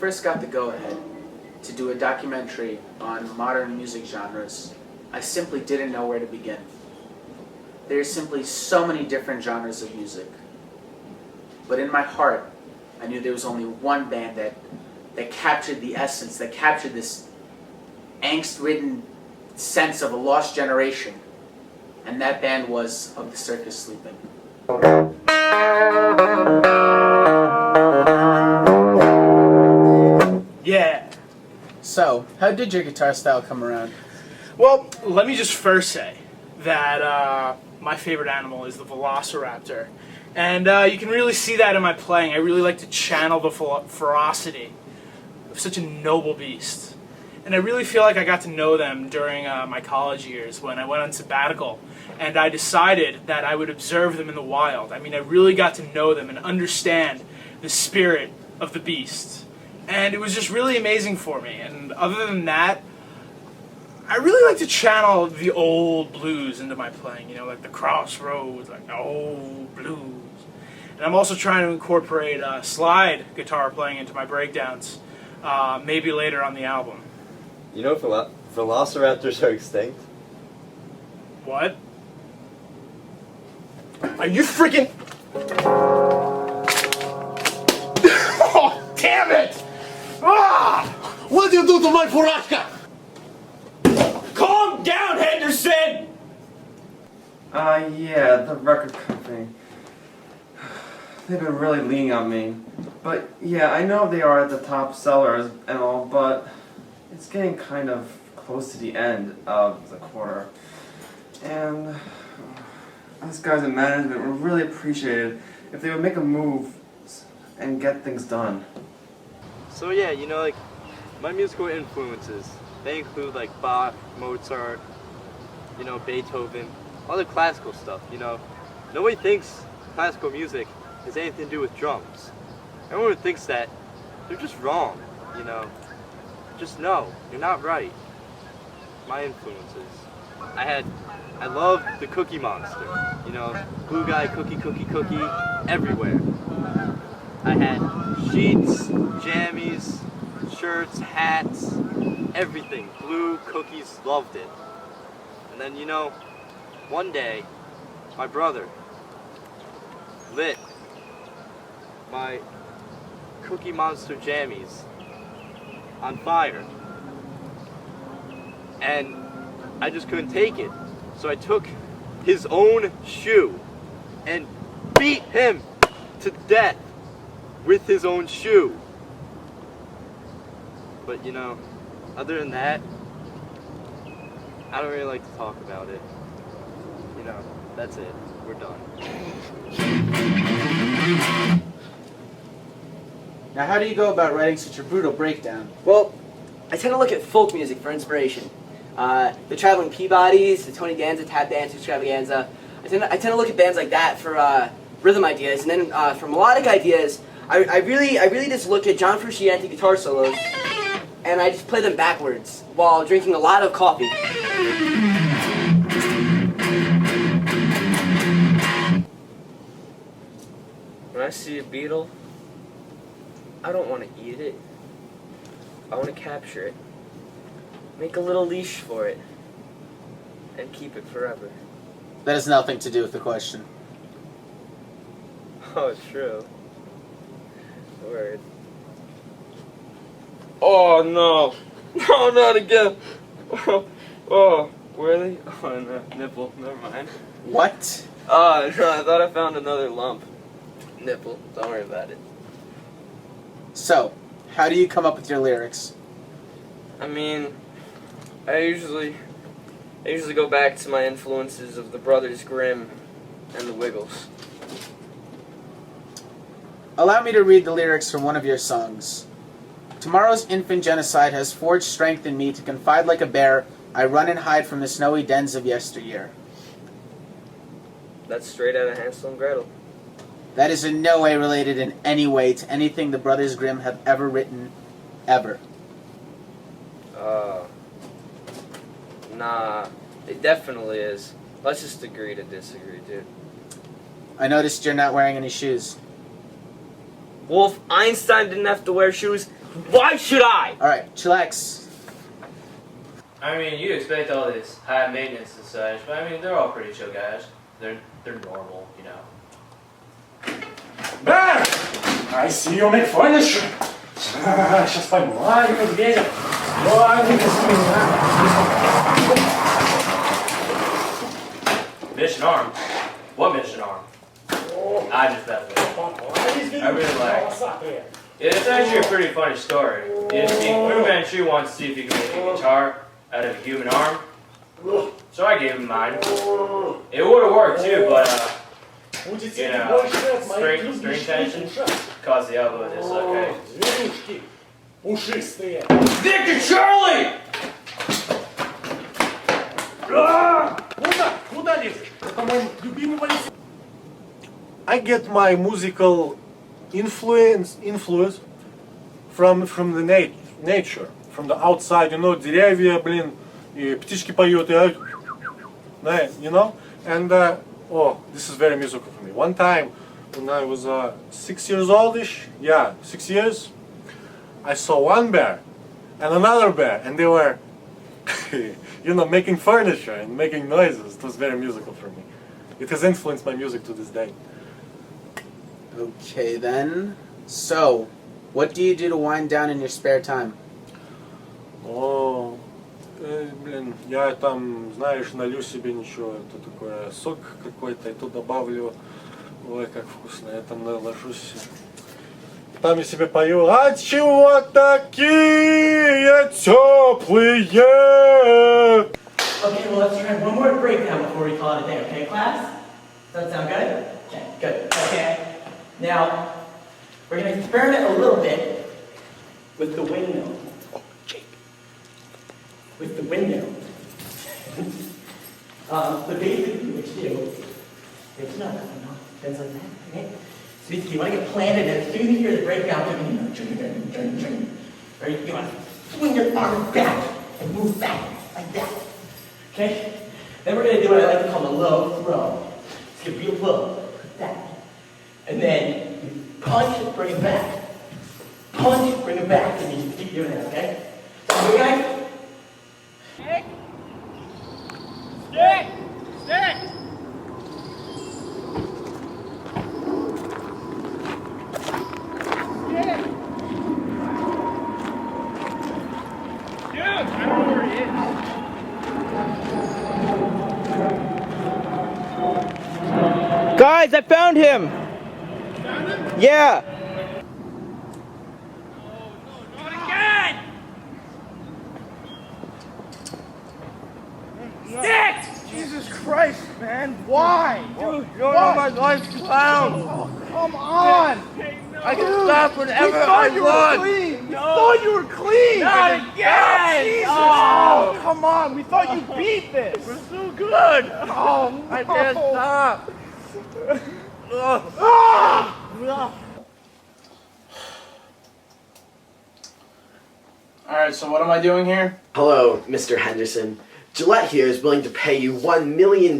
first got the go-ahead to do a documentary on modern music genres, I simply didn't know where to begin. There are simply so many different genres of music. But in my heart, I knew there was only one band that captured the essence, that captured this angst-ridden sense of a lost generation. And that band was Of the Circus Sleeping. Yeah. So, how did your guitar style come around? Well, let me just first say that my favorite animal is the velociraptor. And you can really see that in my playing. I really like to channel the ferocity of such a noble beast. And I really feel like I got to know them during my college years when I went on sabbatical. And I decided that I would observe them in the wild. I mean, I really got to know them and understand the spirit of the beast. And it was just really amazing for me. And other than that, I really like to channel the old blues into my playing, you know, like the Crossroads, like the old blues. And I'm also trying to incorporate slide guitar playing into my breakdowns, maybe later on the album. You know velociraptors are extinct? What? Are you freaking... Oh, damn it! Ah! What did you do to my Furashka? Calm down, Henderson! Yeah, the record company. They've been really leaning on me. But yeah, I know they are the top sellers and all, but it's getting kind of close to the end of the quarter. And us guys in management would really appreciate it if they would make a move and get things done. So yeah, you know, like, my musical influences, they include like Bach, Mozart, you know, Beethoven, all the classical stuff, you know. Nobody thinks classical music has anything to do with drums. Everyone thinks that. They're just wrong, you know. Just no, you're not right. My influences. I love the Cookie Monster, you know, blue guy, cookie, everywhere. I had sheets, jammies, shirts, hats, everything. Blue, cookies, loved it. And then, you know, one day, my brother lit my Cookie Monster jammies on fire. And I just couldn't take it. So I took his own shoe and beat him to death with his own shoe. But you know, other than that, I don't really like to talk about it. You know, that's it. We're done. Now, how do you go about writing such a brutal breakdown? Well, I tend to look at folk music for inspiration. The Traveling Peabodys, the Tony Danza Tap Dance Extravaganza. I tend to look at bands like that for rhythm ideas, and then for melodic ideas, I really just look at John Frusciante guitar solos, and I just play them backwards while drinking a lot of coffee. When I see a beetle, I don't want to eat it. I want to capture it. Make a little leash for it. And keep it forever. That has nothing to do with the question. Oh, true. Word. Oh no! No, not again! Oh, where are they? Oh, no, nipple. Never mind. What? No, I thought I found another lump. Nipple. Don't worry about it. So, how do you come up with your lyrics? I mean, I usually go back to my influences of the Brothers Grimm and the Wiggles. Allow me to read the lyrics from one of your songs. Tomorrow's infant genocide has forged strength in me to confide like a bear. I run and hide from the snowy dens of yesteryear. That's straight out of Hansel and Gretel. That is in no way related in any way to anything the Brothers Grimm have ever written, ever. Nah, it definitely is. Let's just agree to disagree, dude. I noticed you're not wearing any shoes. Well, if Einstein didn't have to wear shoes, Why should I? Alright, chillax. I mean, you expect all this high maintenance and such, but I mean, they're all pretty chill guys. They're normal, you know. Bear! I see you make furniture. Сейчас пойму. Медведя. Mission arm? What mission arm? I just bet with it. I really like it. It's actually a pretty funny story. You see, Fu Manchu wants to see if he can make a guitar out of a human arm. So I gave him mine. It would have worked too, but you know, string tension caused the elbow to dislocate. Victor Charlie! I get my musical influence from the nature, from the outside, you know, деревья, блин, и птички поют, you know, and oh, this is very musical for me. One time, when I was 6 years oldish, 6 years, I saw one bear and another bear, and they were, you know, making furniture and making noises. It was very musical for me. It has influenced my music to this day. Okay then. So, what do you do to wind down in your spare time? О, блин, я там, знаешь, налью себе ничего, это такое, сок какой-то, и тут добавлю, ой, как вкусно, я там наложусь. Там я себе пою, а чего такие теплые? Okay, well, let's try one more breakdown before we call it a day, okay, class? Does that sound good? Okay, good. Okay. Now, we're going to experiment a little bit with the windmill. Oh, Jake. With the windmill. So basically what you do, it's not, depends on that, okay? So you want to get planted, and as soon as you hear the breakdown, or you want to swing your arm back and move back like that. Okay? Then we're going to do what I like to call a low throw. It's going to be real low, like that. And then you punch it, bring it back. Punch it, bring it back, and you just keep doing that, okay? So we got Stick! Stick! Stick! Dude, I don't know where he is. Guys, I found him! Found him? Yeah! Not again! Stick! Jesus Christ, man, why? Dude, you're my life's clown. Oh, come on! I can stop whenever I You were want. clean! We thought you were clean! Not again! Jesus! Oh. Oh, come on! We thought you beat this! We're so good. Oh, no. I can't stop. Alright, so what am I doing here? Hello, Mr. Henderson. Gillette here is willing to pay you $1 million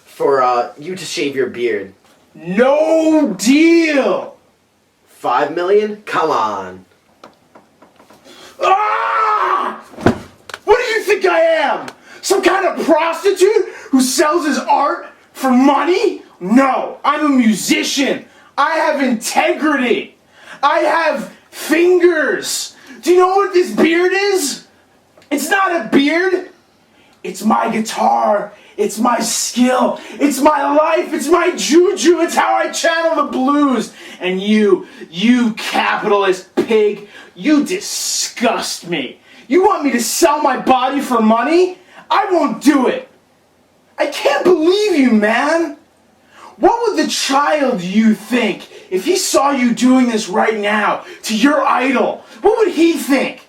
for you to shave your beard. No deal! 5 million? Come on. Ah! What do you think I am? Some kind of prostitute who sells his art for money? No, I'm a musician. I have integrity. I have fingers. Do you know what this beard is? It's not a beard. It's my guitar. It's my skill. It's my life. It's my juju. It's how I channel the blues. And you capitalist pig, you disgust me. You want me to sell my body for money? I won't do it. I can't believe you, man. What would the child you think if he saw you doing this right now to your idol? What would he think?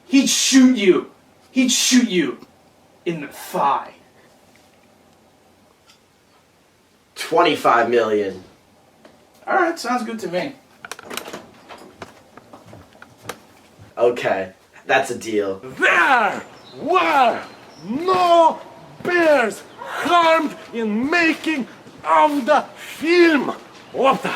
He'd shoot you. He'd shoot you in the thigh. 25 million. Alright, sounds good to me. Okay, that's a deal. There were no bears harmed in making of the film. What the?